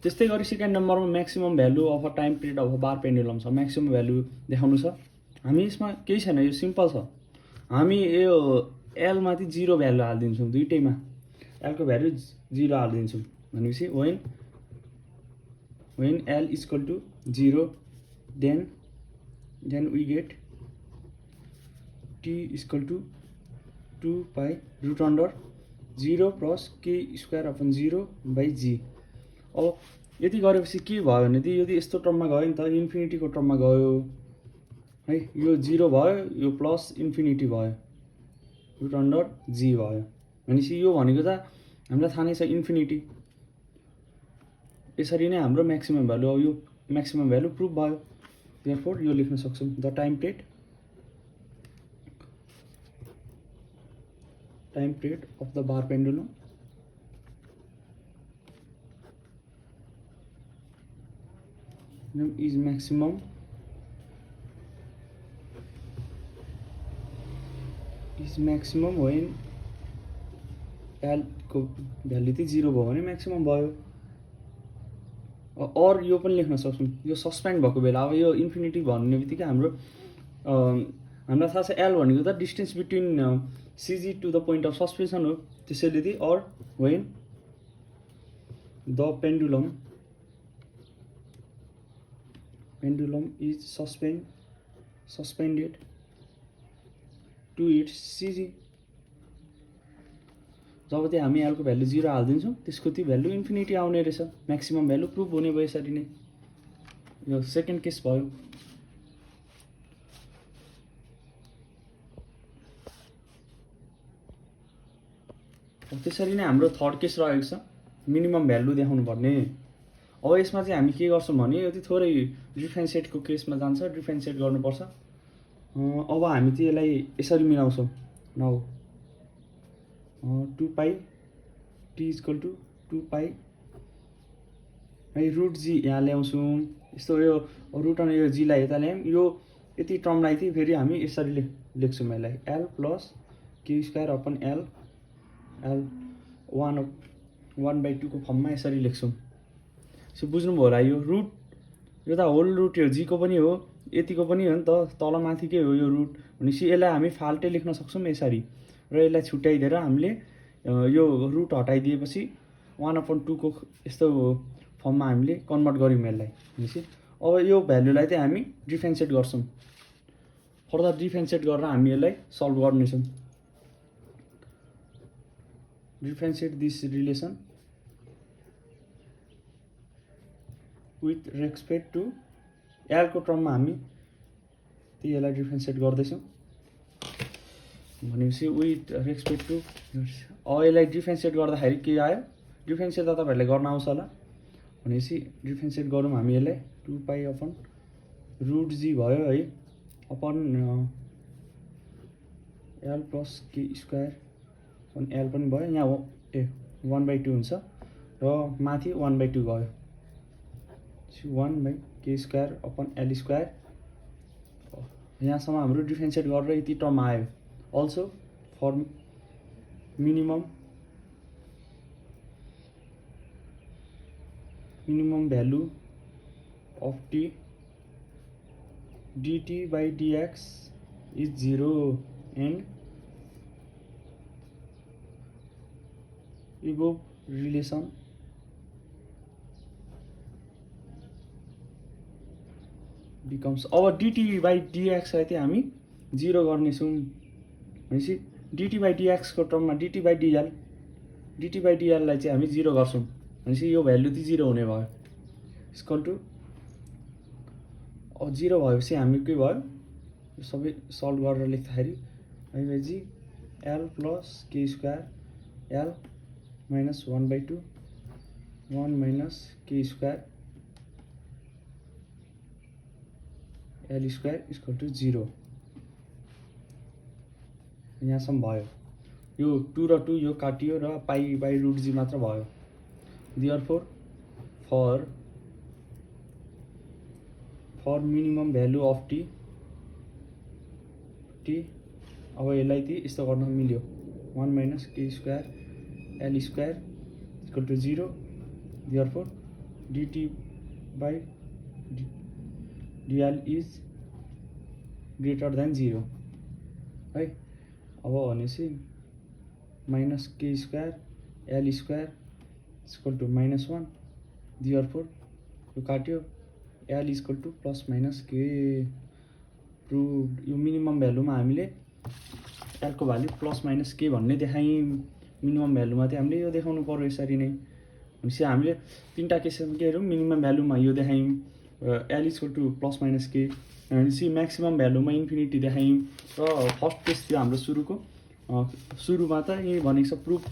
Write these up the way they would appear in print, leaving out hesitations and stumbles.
त्यस्तै गरी सेकेन्ड नम्बरमा maximum value of a time period of a bar pendulum छ। म्याक्सिमम भ्यालु देखाउनु छ। हामी यसमा केही छैन, यो सिम्पल छ। हामी यो एल माथि 0 भ्यालु हालिदिन्छौँ, दुइटैमा एलको भ्यालु 0 हालिदिन्छौँ। भनेपछि when L is equal to 0 then we get T is equal to 2 pi root under 0 plus k square upon 0 by g। अब यति गरेपछि के भयो भने यदि यस्तो टर्ममा गयो नि त, इन्फिनिटीको टर्ममा गयो है, यो 0 भयो, यो प्लस इन्फिनिटी भयो, रुट अन्डर जी भयो। भनेपछि यो भनेको त हामीलाई थाहा नै छ इन्फिनिटी। यसरी नै हाम्रो म्याक्सिमम भ्यालु, अब यो म्याक्सिमम भ्यालु प्रुभ भयो। देयरफोर यो लेख्न सक्छौँ, the time period of the bar pendulum is maximum when L को भ्यालु चाहिँ 0 भयो भने म्याक्सिमम भयो। और यो पनि लेख्न सक्छौँ, यो सस्पेन्ड भएको बेला। अब यो इन्फिनिटी भन्ने बित्तिकै हामीलाई थाहा छ L भनेको त distance between CG to the point of suspension हो। त्यसैले चाहिँ और when the pendulum is suspended to its CG। जब चाहिँ हामी एलको भ्यालु 0 हालिदिन्छौँ, त्यसको त्यो भ्यालु इन्फिनिटी आउने रहेछ। म्याक्सिमम भ्यालु प्रुभ हुने भयो यसरी नै। यो सेकेन्ड केस भयो। त्यसरी नै हाम्रो थर्ड केस रहेको छ, मिनिमम भ्यालु देखाउनु पर्ने। अब यसमा चाहिँ हामी के गर्छौँ भने यो चाहिँ थोरै डिफ्रेन्सिएटको केसमा जान्छ, डिफ्रेन्सिएट गर्नुपर्छ। अब हामी चाहिँ यसलाई यसरी मिलाउँछौँ। Now 2 pi T is equal to 2 pi है रुट जी यहाँ ल्याउँछौँ। यस्तो यो रुट अनि यो जीलाई यता ल्यायौँ। यो यति टर्मलाई चाहिँ फेरि हामी यसरी लेख्छौँ, यसलाई L plus K square upon L 1/2 को फर्ममा यसरी लेख्छौँ। सो बुझ्नुभयो होला। यो रुट, यो त होल रुट, यो जीको पनि हो, यतिको पनि हो नि त, तल माथिकै हो यो रुट। भनेपछि यसलाई हामी फाल्टै लेख्न सक्छौँ यसरी, र यसलाई छुट्याइदिएर हामीले यो रुट हटाइदिएपछि 1/2 को यस्तो फर्ममा हामीले कन्भर्ट गऱ्यौँ यसलाई। भनेपछि अब यो भ्यालुलाई चाहिँ हामी डिफ्रेन्सिएट गर्छौँ। फर्दर डिफ्रेन्सिएट गरेर हामी यसलाई सल्भ गर्नेछौँ। Differentiate this relation with respect to एलको टर्ममा हामी यसलाई डिफ्रेन्सिएट गर्दैछौँ। भनेपछि विथ रेस्पेक्ट टु यसलाई डिफ्रेन्सिएट गर्दाखेरि के आयो, डिफ्रेन्सिएट त तपाईँहरूले गर्न आउँछ होला। भनेपछि डिफ्रेन्सिएट गरौँ हामी यसलाई 2 पाई अपन रुट जी भयो है, upon L plus K square upon L पनि भयो। यहाँ 1/2 हुन्छ र माथि 1/2 गयो, 1/k square upon L square. यहाँसम्म हाम्रो डिफ्रेन्सिएट गरेर यति टर्म आयो। Also for minimum value of T dt by dx is 0 and above relation becomes। अब dt by dx लाई चाहिँ हामी 0 गर्नेछौँ। भनेपछि dt by dx को टर्ममा dt by dl लाई चाहिँ हामी 0 गर्छौँ। भनेपछि यो भ्यालु चाहिँ 0 हुने भयो। इक्वल टु अब 0 भएपछि हामी के भयो, यो सबै सल्भ गरेर लेख्दाखेरि आइबाजी L plus K square L minus 1/2 1 minus K square L square equal to 0। यहाँसम्म भयो। यो 2 र 2 यो काटियो र पाई बाई रुट जी मात्र भयो। Therefore for minimum value of T अब यसलाई चाहिँ यस्तो गर्न मिल्यो, 1 minus K square L square equal to 0। Therefore dt by dl is greater than 0 है। अब भनेपछि minus K square L square equal to -1 therefore यो काट्यो L equal to plus minus K prove. यो मिनिमम भ्यालुमा हामीले एलको भ्यालु प्लस माइनस के भन्ने देखायौँ। मिनिमम भ्यालुमा चाहिँ हामीले यो देखाउनु पर्यो यसरी नै। भनेपछि हामीले तीनटा केसमा के हेरौँ, मिनिमम भ्यालुमा यो देखायौँ L equal to plus minus के, भनेपछि म्याक्सिमम भ्यालुमा इन्फिनिटी देखायौँ। र फर्स्ट केस थियो हाम्रो सुरुमा त यही भनेको छ प्रुफ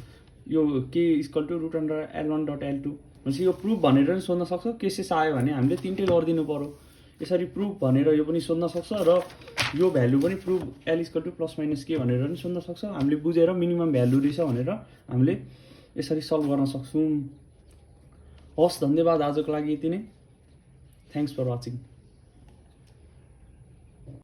यो K equal to root under L1 dot L2। भनेपछि यो प्रुफ भनेर पनि सोध्न सक्छ। केसेस आयो भने हामीले तिनटै गरिदिनु पर्यो। यसरी प्रुफ भनेर यो पनि सोध्न सक्छ र यो भ्यालु पनि proof L equal to plus minus K भनेर पनि सोध्न सक्छ। हामीले बुझेर मिनिमम भ्यालु रहेछ भनेर हामीले यसरी सल्भ गर्न सक्छौँ। हस्, धन्यवाद। आजको लागि यति नै। Thanks for watching.